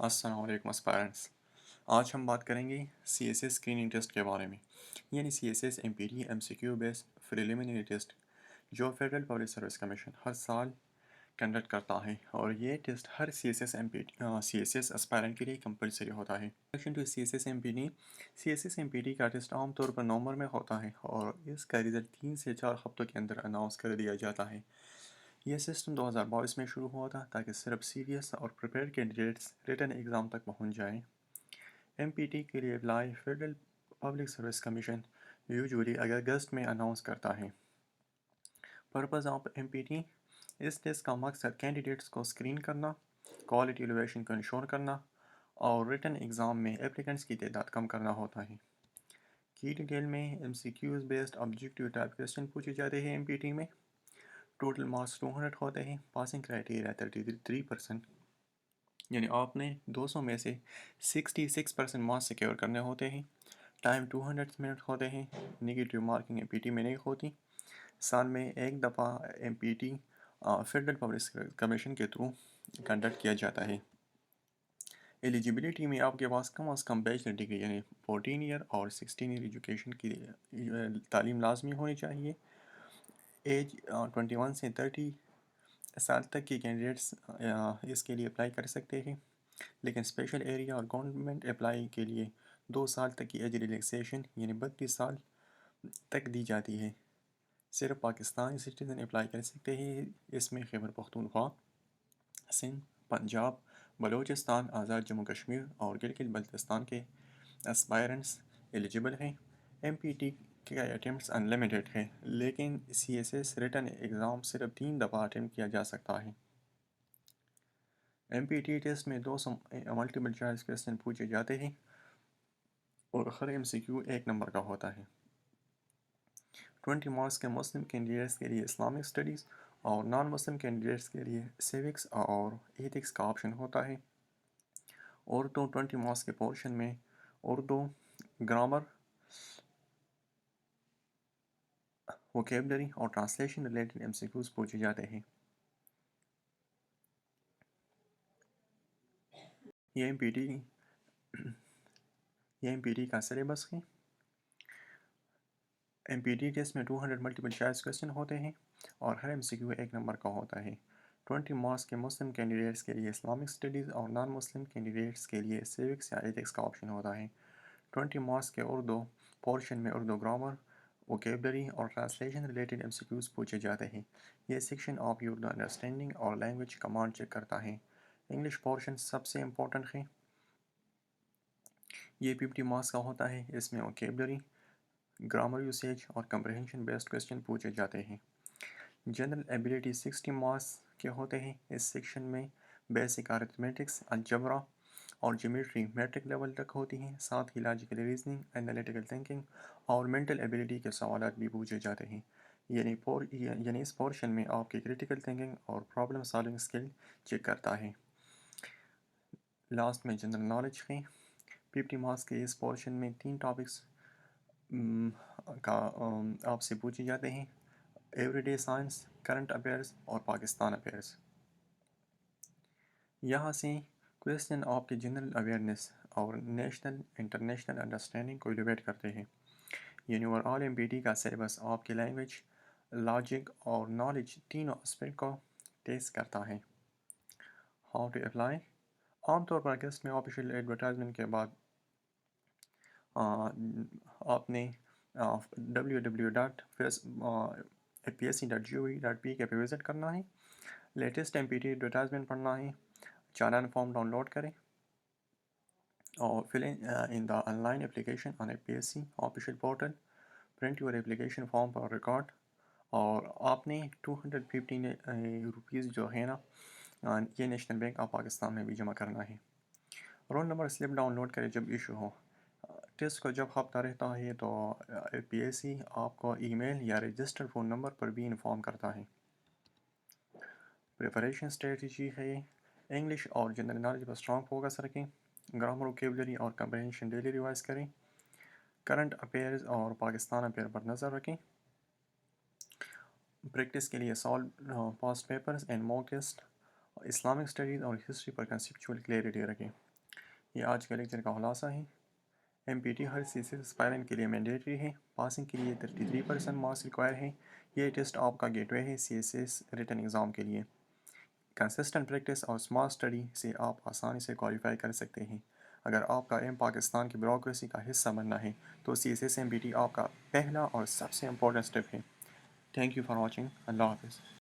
السلام علیکم اسپائرنٹس۔ آج ہم بات کریں گے C S S screening test کے بارے میں، یعنی سی ایس ایس ایم پی T M C Q based preliminary test جو فیڈرل پبلک سروس کمیشن ہر سال کنڈکٹ کرتا ہے، اور یہ ٹیسٹ ہر سی ایس ایس اسپائرنٹ کے لیے کمپلسری ہوتا ہے۔ سی ایس ایس ایم پی ٹی کا ٹیسٹ عام طور پر نومبر میں ہوتا ہے، اور اس کا رزلٹ 3 سے 4 ہفتوں کے اندر اناؤنس کر دیا جاتا ہے۔ یہ سسٹم 2022 میں شروع ہوا تھا تاکہ صرف سیریس اور پریپیئر کینڈیڈیٹس ریٹن ایگزام تک پہنچ جائیں۔ ایم پی ٹی کے لیے apply federal public service commission usually اگست میں اناؤنس کرتا ہے۔ Purpose of M P T: اس ٹیسٹ کا مقصد کینڈیڈیٹس کو اسکرین کرنا، کوالٹی ایویلویشن کو انشور کرنا اور ریٹن ایگزام میں اپلیکنٹس کی تعداد کم کرنا ہوتا ہے۔ کی ڈیٹیل میں M C Qs based objective type question پوچھے جاتے ہیں۔ ایم پی ٹی میں ٹوٹل مارکس 200 ہوتے ہیں، پاسنگ کرائٹیریا 33%، یعنی آپ نے 200 میں سے 66% مارکس سیکیور کرنے ہوتے ہیں۔ ٹائم 200 منٹ ہوتے ہیں۔ نگیٹیو مارکنگ ایم پی ٹی میں نہیں ہوتی۔ سال میں ایک دفعہ ایم پی ٹی فیڈرل پبلک کمیشن کے تھرو کنڈکٹ کیا جاتا ہے۔ ایلیجیبلٹی میں آپ کے پاس کم از کم بیچلر ڈگری یعنی 14 ایئر اور 16 ایئر ایجوکیشن کی تعلیم لازمی ہونی چاہیے۔ ایج 21 سے 30 سال تک کے کینڈیڈیٹس اس کے لیے اپلائی کر سکتے ہیں، لیکن اسپیشل ایریا اور گورنمنٹ اپلائی کے لیے 2 سال تک کی ایج ریلیکسیشن یعنی 32 سال تک دی جاتی ہے۔ صرف پاکستانی سٹیزن اپلائی کر سکتے ہیں۔ اس میں خیبر پختونخوا، سندھ، پنجاب، بلوچستان، آزاد جموں کشمیر اور گلگت بلتستان کے اسپائرنٹس ایلیجیبل ہیں۔ ایم پی ٹی کے اٹیمپٹس ان لمیٹڈ ہے، لیکن C S S written exam صرف 3 دفعہ اٹیمپٹ کیا جا سکتا ہے۔ ایم پی ٹی ٹیسٹ میں 200 ملٹیپل چوائس کویسچن پوچھے جاتے ہیں، اور ہر ایم سی کیو 1 نمبر کا ہوتا ہے۔ 20 مارکس کے مسلم کینڈیڈیٹس کے لیے اسلامک اسٹڈیز اور نان مسلم کینڈیڈیٹس کے لیے سیوکس اور ایتھکس کا آپشن ہوتا ہے۔ اردو 20 مارکس کے پورشن میں اردو، گرامر، ووکیبلری اور translation related M C Qs پوچھے جاتے ہیں۔ یہ ایم پی ٹی کا سلیبس ہے۔ ایم پی ٹی ٹیسٹ میں 200 ملٹیپل چوائس کویسچن ہوتے ہیں، اور ہر ایم سی کیو 1 نمبر کا ہوتا ہے۔ 20 مارکس کے مسلم کینڈیڈیٹس کے لیے اسلامک اسٹڈیز اور نان مسلم کینڈیڈیٹس کے لیے سیوکس یا ایتھکس کا آپشن ہوتا ہے۔ 20 مارکس کے اردو پورشن میں اردو گرامر، ووکیبلری اور translation related M C Qs پوچھے جاتے ہیں۔ یہ سیکشن آپ کی اردو انڈرسٹینڈنگ اور لینگویج کمانڈ چیک کرتا ہے۔ انگلش پورشن سب سے امپورٹنٹ ہے۔ یہ 50 مارکس کا ہوتا ہے۔ اس میں ووکیبلری، گرامر یوسیج اور کمپریہنشن بیسڈ کویسچن پوچھے جاتے ہیں۔ جنرل ایبیلٹی 60 مارکس کے ہوتے ہیں۔ اس سیکشن میں بیسک ارتھمیٹکس، الجبرا اور جیومیٹری میٹرک لیول تک ہوتی ہیں، ساتھ ہی لاجیکل ریزننگ، انالیٹیکل تھنکنگ اور مینٹل ایبیلٹی کے سوالات بھی پوچھے جاتے ہیں۔ یعنی اس پورشن میں آپ کی کریٹیکل تھنکنگ اور پرابلم سالونگ اسکل چیک کرتا ہے۔ لاسٹ میں جنرل نالج ہے۔ 50 مارکس کے اس پورشن میں 3 ٹاپکس کا آپ سے پوچھے جاتے ہیں: everyday science, current affairs اور پاکستان افیئرس۔ یہاں سے کویسچن آپ کے جنرل اویئرنیس اور نیشنل انٹرنیشنل انڈرسٹینڈنگ کو ایلیویٹ کرتے ہیں۔ یعنی اوور آل ایم پی ٹی کا سلیبس آپ کی لینگویج، لاجک اور نالج تینوں اسپیکٹ کو ٹیسٹ کرتا ہے۔ ہاؤ ٹو اپلائی: عام طور پر اگست میں آفیشیل ایڈورٹائزمنٹ کے بعد آپ نے www.apsc.gov.p پہ وزٹ کرنا ہے، لیٹسٹ ایم پی ٹی ایڈورٹائزمنٹ پڑھنا ہے، چالان فارم ڈاؤن لوڈ کریں اور fill in the online application on A P S C official portal, print your application form پر ریکارڈ، اور آپ نے 215 روپیز جو ہے نا یہ نیشنل بینک آف پاکستان میں بھی جمع کرنا ہے۔ Roll number slip download کریں جب ایشو ہو۔ ٹیسٹ کو جب ہفتہ رہتا ہے تو پی ایس سی آپ کو ای میل یا رجسٹرڈ فون نمبر پر بھی انفارم کرتا ہے۔ پریپریشن اسٹریٹجی ہے: انگلش اور جنرل نالج پر اسٹرانگ فوکس رکھیں، گرامر، ووکیبلری اور کمپریہنشن ڈیلی ریوائز کریں، کرنٹ افیئرز اور پاکستان افیئر پر نظر رکھیں۔ پریکٹس کے لیے solve past papers and موک test, Islamic studies اور ہسٹری پر کنسیپچول کلیئرٹی رکھیں۔ یہ آج کے لیکچر کا خلاصہ ہے۔ MPT ہر سی ایس ایس اسپائرنٹ کے لیے مینڈیٹری ہے۔ پاسنگ کے لیے 33% مارکس ریکوائر ہے۔ یہ ٹیسٹ آپ کا گیٹ وے ہے CSS ریٹن ایگزام کے لیے۔ کنسسٹنٹ پریکٹس اور اسمارٹ اسٹڈی سے آپ آسانی سے کوالیفائی کر سکتے ہیں۔ اگر آپ کا ایم پاکستان کی بیوروکریسی کا حصہ بننا ہے تو CSS MPT آپ کا پہلا اور سب سے امپورٹنٹ اسٹیپ ہے۔ Thank you for watching. اللہ حافظ۔